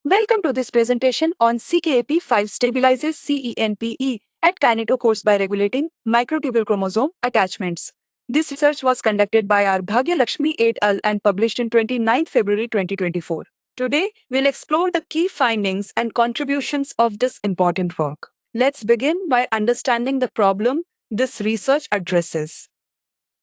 Welcome to this presentation on CKAP5 stabilizes CENPE at kinetochores by regulating microtubule chromosome attachments. This research was conducted by R. Bhagya Lakshmi et al. And published in 29 February 2024. Today, we'll explore the key findings and contributions of this important work. Let's begin by understanding the problem this research addresses.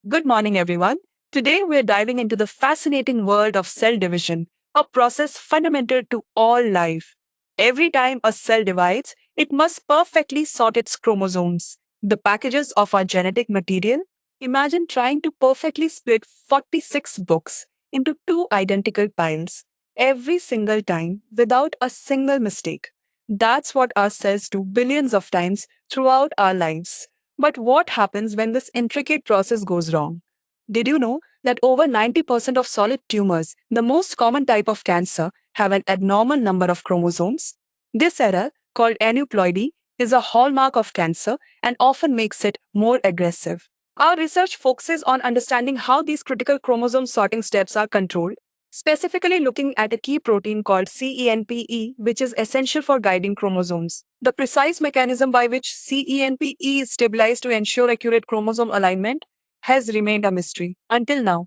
Good morning, everyone. Today, we're diving into the fascinating world of cell division, a process fundamental to all life. Every time a cell divides, it must perfectly sort its chromosomes, the packages of our genetic material. Imagine trying to perfectly split 46 books into two identical piles every single time without a single mistake. That's what our cells do billions of times throughout our lives. But what happens when this intricate process goes wrong? Did you know that over 90% of solid tumors, the most common type of cancer, have an abnormal number of chromosomes? This error, called aneuploidy, is a hallmark of cancer and often makes it more aggressive. Our research focuses on understanding how these critical chromosome sorting steps are controlled, specifically looking at a key protein called CENPE, which is essential for guiding chromosomes. The precise mechanism by which CENPE is stabilized to ensure accurate chromosome alignment has remained a mystery until now.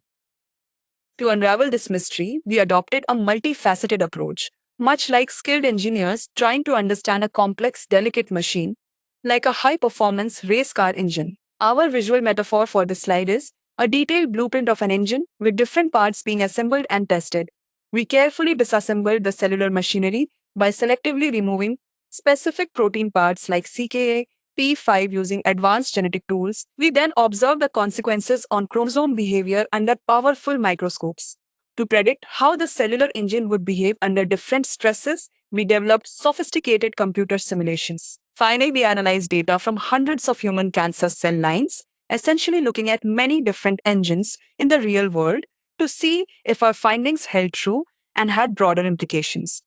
To unravel this mystery, we adopted a multifaceted approach, much like skilled engineers trying to understand a complex, delicate machine, like a high performance race car engine. Our visual metaphor for this slide is a detailed blueprint of an engine with different parts being assembled and tested. We carefully disassembled the cellular machinery by selectively removing specific protein parts like CKA, P5 using advanced genetic tools. We then observe the consequences on chromosome behavior under powerful microscopes. To predict how the cellular engine would behave under different stresses, we developed sophisticated computer simulations. Finally, we analyzed data from hundreds of human cancer cell lines, essentially looking at many different engines in the real world to see if our findings held true and had broader implications.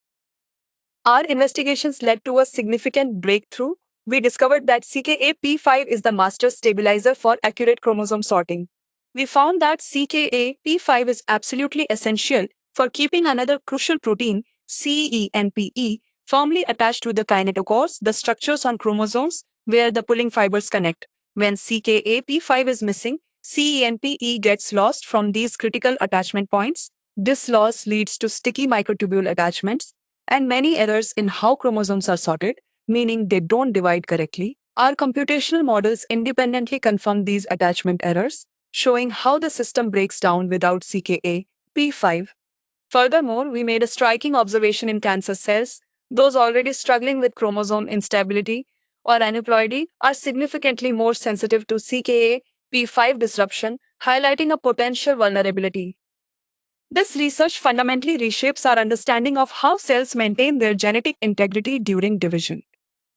Our investigations led to a significant breakthrough. We discovered that CKAP5 is the master stabilizer for accurate chromosome sorting. We found that CKAP5 is absolutely essential for keeping another crucial protein, CENPE, firmly attached to the kinetochores, the structures on chromosomes where the pulling fibers connect. When CKAP5 is missing, CENPE gets lost from these critical attachment points. This loss leads to sticky microtubule attachments and many errors in how chromosomes are sorted, meaning they don't divide correctly. Our computational models independently confirm these attachment errors, showing how the system breaks down without CKA P5. Furthermore, we made a striking observation in cancer cells. Those already struggling with chromosome instability or aneuploidy are significantly more sensitive to CKA P5 disruption, highlighting a potential vulnerability. This research fundamentally reshapes our understanding of how cells maintain their genetic integrity during division.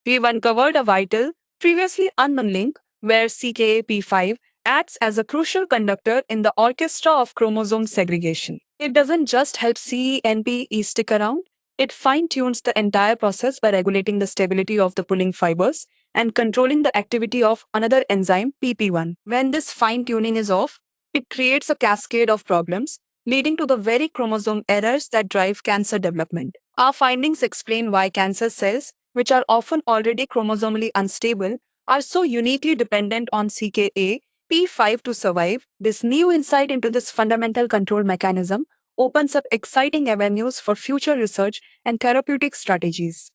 We've uncovered a vital, previously unknown link where CKAP5 acts as a crucial conductor in the orchestra of chromosome segregation. It doesn't just help CENPE stick around, it fine-tunes the entire process by regulating the stability of the pulling fibers and controlling the activity of another enzyme, PP1. When this fine-tuning is off, it creates a cascade of problems leading to the very chromosome errors that drive cancer development. Our findings explain why cancer cells, which are often already chromosomally unstable, are so uniquely dependent on CKA P5 to survive. This new insight into this fundamental control mechanism opens up exciting avenues for future research and therapeutic strategies.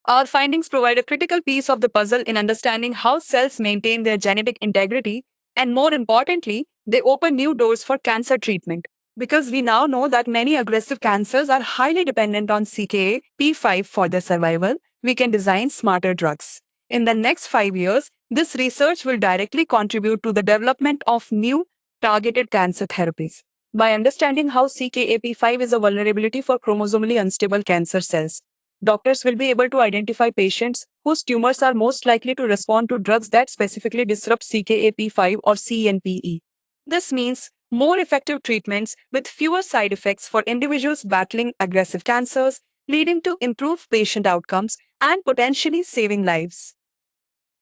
Our findings provide a critical piece of the puzzle in understanding how cells maintain their genetic integrity, and more importantly, they open new doors for cancer treatment. Because we now know that many aggressive cancers are highly dependent on CKA-P5 for their survival, we can design smarter drugs. In the next 5 years, this research will directly contribute to the development of new targeted cancer therapies. By understanding how CKAP5 is a vulnerability for chromosomally unstable cancer cells, doctors will be able to identify patients whose tumors are most likely to respond to drugs that specifically disrupt CKAP5 or CNPE. This means more effective treatments with fewer side effects for individuals battling aggressive cancers, leading to improved patient outcomes and potentially saving lives.